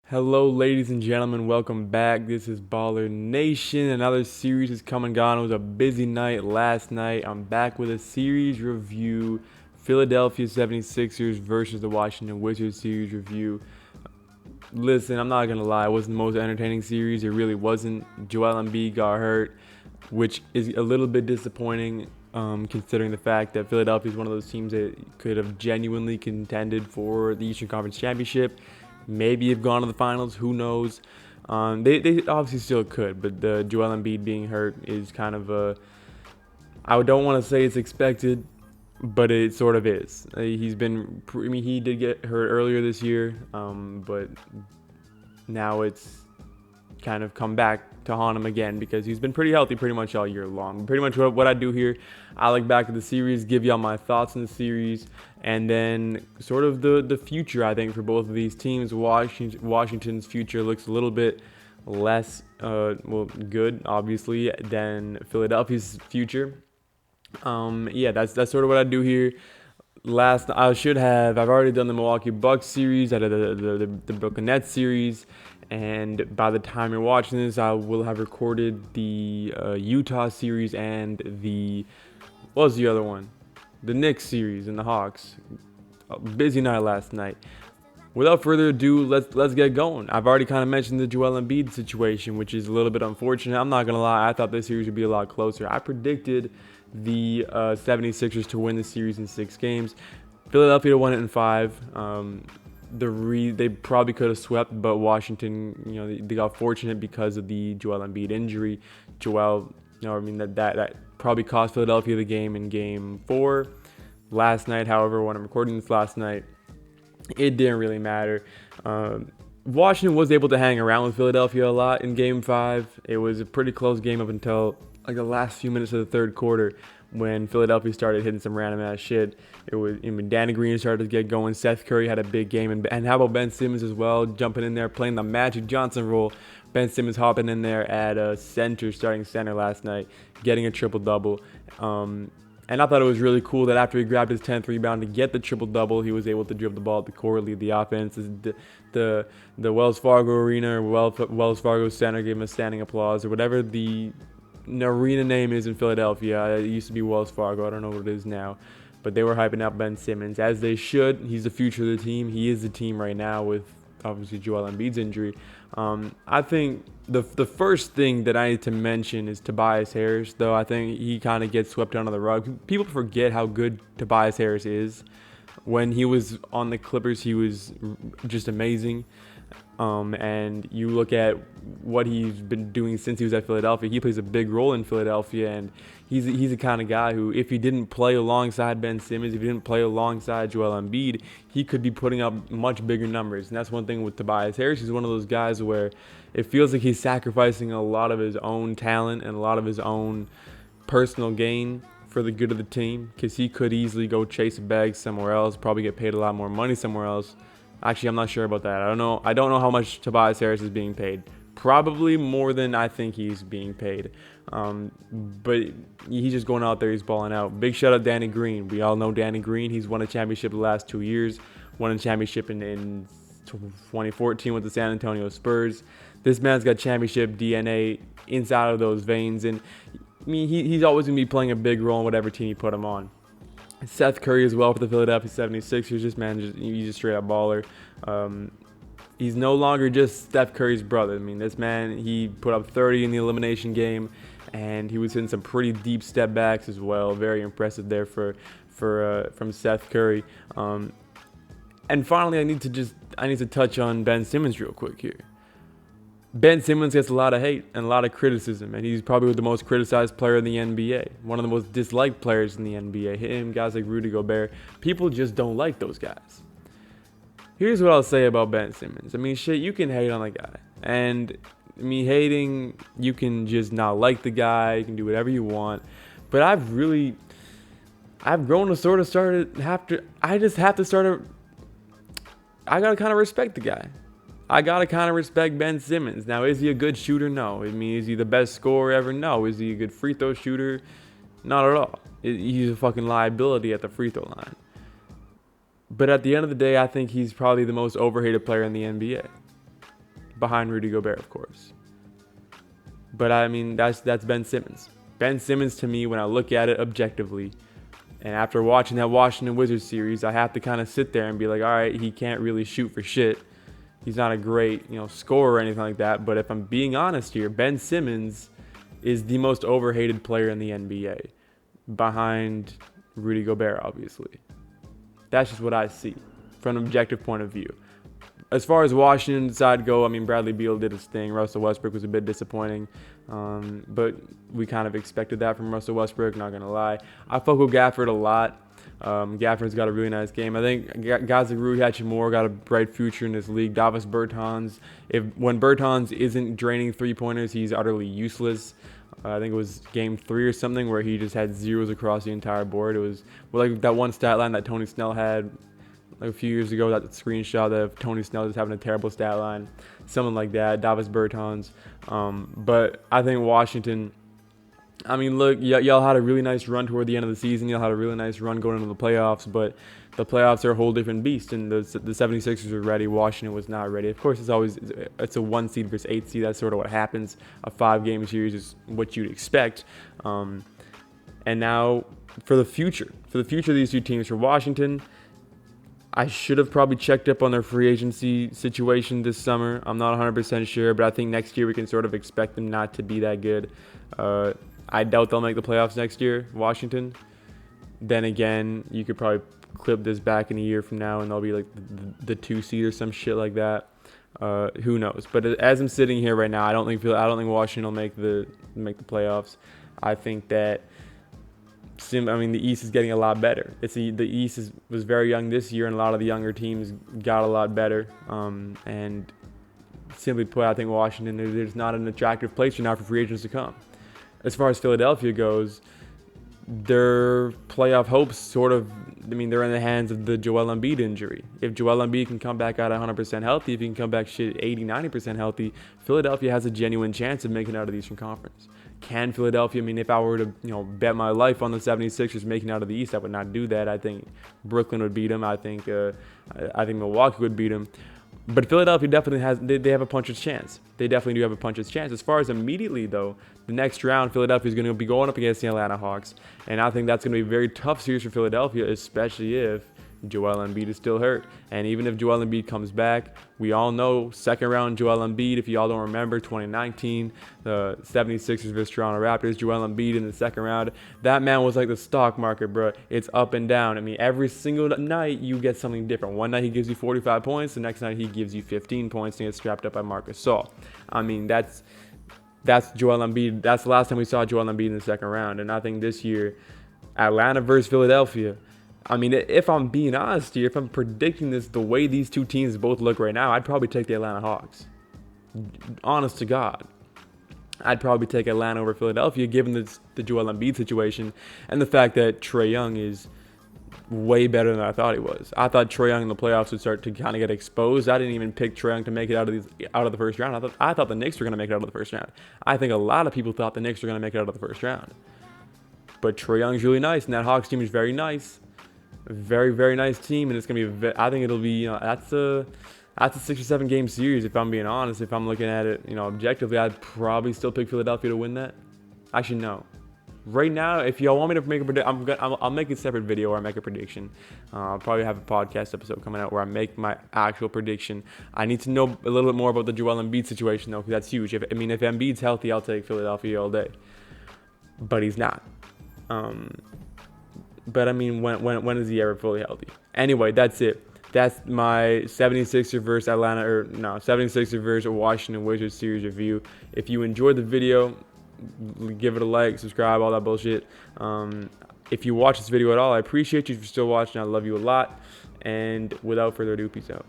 Hello, ladies and gentlemen. Welcome back. This is BallerNation. Another series is come and gone. It was a busy night last night. I'm back with a series review. Philadelphia 76ers versus the Washington Wizards series review. Listen, I'm not going to lie. It wasn't the most entertaining series. It really wasn't. Joel Embiid got hurt, which is a little bit disappointing considering the fact that Philadelphia is one of those teams that could have genuinely contended for the Eastern Conference Championship. Maybe have gone to the finals. Who knows? They obviously still could, but the Joel Embiid being hurt is kind of a. I don't want to say it's expected, but it sort of is. He's been. I mean, he did get hurt earlier this year, but now it's kind of come back to haunt him again because he's been pretty healthy pretty much all year long. Pretty much what I do here, I look back at the series, give y'all my thoughts on the series, and then sort of the future, I think, for both of these teams. Washington's future looks a little bit less good, obviously, than Philadelphia's future. Yeah, that's sort of what I do here. I've already done the Milwaukee Bucks series, I did the Brooklyn Nets series, and by the time you're watching this, I will have recorded the Utah series and what was the other one? The Knicks series and the Hawks. A busy night last night. Without further ado, let's get going. I've already kind of mentioned the Joel Embiid situation, which is a little bit unfortunate. I'm not going to lie, I thought this series would be a lot closer. I predicted the 76ers to win the series in 6 games. Philadelphia won it in 5. They probably could have swept, but Washington, they got fortunate because of the Joel Embiid injury. That probably cost Philadelphia the game in Game 4. Last night, however, when I'm recording this last night, it didn't really matter. Washington was able to hang around with Philadelphia a lot in Game 5. It was a pretty close game up until the last few minutes of the third quarter when Philadelphia started hitting some random ass shit. Danny Green started to get going. Seth Curry had a big game, and how about Ben Simmons as well, jumping in there playing the Magic Johnson role. Ben Simmons hopping in there at starting center last night, getting a triple double. And I thought it was really cool that after he grabbed his 10th rebound to get the triple-double, he was able to dribble the ball at the core, lead the offense. The Wells Fargo Arena or Wells Fargo Center gave him a standing applause, or whatever the arena name is in Philadelphia. It used to be Wells Fargo. I don't know what it is now. But they were hyping up Ben Simmons, as they should. He's the future of the team. He is the team right now with, obviously, Joel Embiid's injury. I think the first thing that I need to mention is Tobias Harris, though I think he kind of gets swept under the rug. People forget how good Tobias Harris is. When he was on the Clippers, he was just amazing. And you look at what he's been doing since he was at Philadelphia. He plays a big role in Philadelphia, and he's the kind of guy who, if he didn't play alongside Ben Simmons, if he didn't play alongside Joel Embiid, he could be putting up much bigger numbers. And that's one thing with Tobias Harris. He's one of those guys where it feels like he's sacrificing a lot of his own talent and a lot of his own personal gain for the good of the team, because he could easily go chase a bag somewhere else, probably get paid a lot more money somewhere else. Actually, I'm not sure about that. I don't know how much Tobias Harris is being paid. Probably more than I think he's being paid. But he's just going out there. He's balling out. Big shout out Danny Green. We all know Danny Green. He's won a championship the last 2 years. Won a championship in 2014 with the San Antonio Spurs. This man's got championship DNA inside of those veins. And I mean, he's always going to be playing a big role in whatever team you put him on. Seth Curry as well for the Philadelphia 76ers. This man, he's a straight-up baller. He's no longer just Steph Curry's brother. I mean, this man, he put up 30 in the elimination game, and he was hitting some pretty deep step backs as well. Very impressive there from Seth Curry. And finally, I need to touch on Ben Simmons real quick here. Ben Simmons gets a lot of hate and a lot of criticism, and he's probably the most criticized player in the NBA, one of the most disliked players in the NBA. Him, guys like Rudy Gobert, people just don't like those guys. Here's what I'll say about Ben Simmons. I mean, shit, you can hate on the guy, and I mean, hating, you can just not like the guy, you can do whatever you want, but I've grown to sort of I gotta kind of respect the guy. I gotta kind of respect Ben Simmons. Now, is he a good shooter? No. I mean, is he the best scorer ever? No. Is he a good free throw shooter? Not at all. He's a fucking liability at the free throw line. But at the end of the day, I think he's probably the most overhated player in the NBA. behind Rudy Gobert, of course. But I mean, that's Ben Simmons. Ben Simmons, to me, when I look at it objectively, and after watching that Washington Wizards series, I have to kind of sit there and be like, all right, he can't really shoot for shit. He's not a great, scorer or anything like that. But if I'm being honest here, Ben Simmons is the most overhated player in the NBA, behind Rudy Gobert, obviously. That's just what I see from an objective point of view. As far as Washington side go, I mean, Bradley Beal did his thing. Russell Westbrook was a bit disappointing, but we kind of expected that from Russell Westbrook, not going to lie. I fuck with Gafford a lot. Gafford's got a really nice game. I think guys like Rui Hachimura got a bright future in this league. Davis Bertans, when Bertans isn't draining three-pointers, he's utterly useless. I think it was game 3 or something where he just had zeros across the entire board. It was like that one stat line that Tony Snell had like a few years ago, that screenshot of Tony Snell just having a terrible stat line, something like that. Davis Bertans. But I think Washington, I mean, look, y'all had a really nice run toward the end of the season. Y'all had a really nice run going into the playoffs, but the playoffs are a whole different beast, and the 76ers were ready. Washington was not ready. Of course, it's a 1 seed versus 8 seed. That's sort of what happens. A 5-game series is what you'd expect. And now for the future of these two teams, for Washington, I should have probably checked up on their free agency situation this summer. I'm not 100% sure, but I think next year we can sort of expect them not to be that good. I doubt they'll make the playoffs next year, Washington. Then again, you could probably clip this back in a year from now and they'll be like the 2 seed or some shit like that. Who knows? But as I'm sitting here right now, I don't think Washington will make the playoffs. I think that the East is getting a lot better. The East was very young this year, and a lot of the younger teams got a lot better. And simply put, I think Washington, there's not an attractive place now for free agents to come. As far as Philadelphia goes, their playoff hopes they're in the hands of the Joel Embiid injury. If Joel Embiid can come back out 100% healthy, if he can come back 80-90% healthy, Philadelphia has a genuine chance of making it out of the Eastern Conference. Can Philadelphia, if I were to bet my life on the 76ers making out of the East, I would not do that. I think Brooklyn would beat them. I think Milwaukee would beat them. But Philadelphia definitely they have a puncher's chance. They definitely do have a puncher's chance. As far as immediately, though, the next round, Philadelphia is going to be going up against the Atlanta Hawks. And I think that's going to be a very tough series for Philadelphia, especially if Joel Embiid is still hurt. And even if Joel Embiid comes back, we all know second round Joel Embiid, if y'all don't remember, 2019, the 76ers vs Toronto Raptors, Joel Embiid in the second round. That man was like the stock market, bro. It's up and down. Every single night you get something different. One night he gives you 45 points. The next night he gives you 15 points and gets strapped up by Marc Gasol. That's Joel Embiid. That's the last time we saw Joel Embiid in the second round. And I think this year, Atlanta versus Philadelphia, if I'm being honest here, if I'm predicting this the way these two teams both look right now, I'd probably take the Atlanta Hawks. Honest to God. I'd probably take Atlanta over Philadelphia, given the Joel Embiid situation and the fact that Trae Young is way better than I thought he was. I thought Trae Young in the playoffs would start to kind of get exposed. I didn't even pick Trae Young to make it out of the first round. I thought the Knicks were going to make it out of the first round. I think a lot of people thought the Knicks were going to make it out of the first round. But Trae Young's really nice, and that Hawks team is very nice. A very, very nice team, and it's going to be, I think it'll be, that's a 6 or 7 game series, if I'm being honest. If I'm looking at it, objectively, I'd probably still pick Philadelphia to win that. Actually, no. Right now, if y'all want me to make a prediction, I'll make a separate video where I make a prediction. I'll probably have a podcast episode coming out where I make my actual prediction. I need to know a little bit more about the Joel Embiid situation, though, because that's huge. If Embiid's healthy, I'll take Philadelphia all day. But he's not. But when is he ever fully healthy? Anyway, that's it. That's my 76er versus 76er versus Washington Wizards series review. If you enjoyed the video, give it a like, subscribe, all that bullshit. If you watch this video at all, I appreciate you. If you're still watching, I love you a lot. And without further ado, peace out.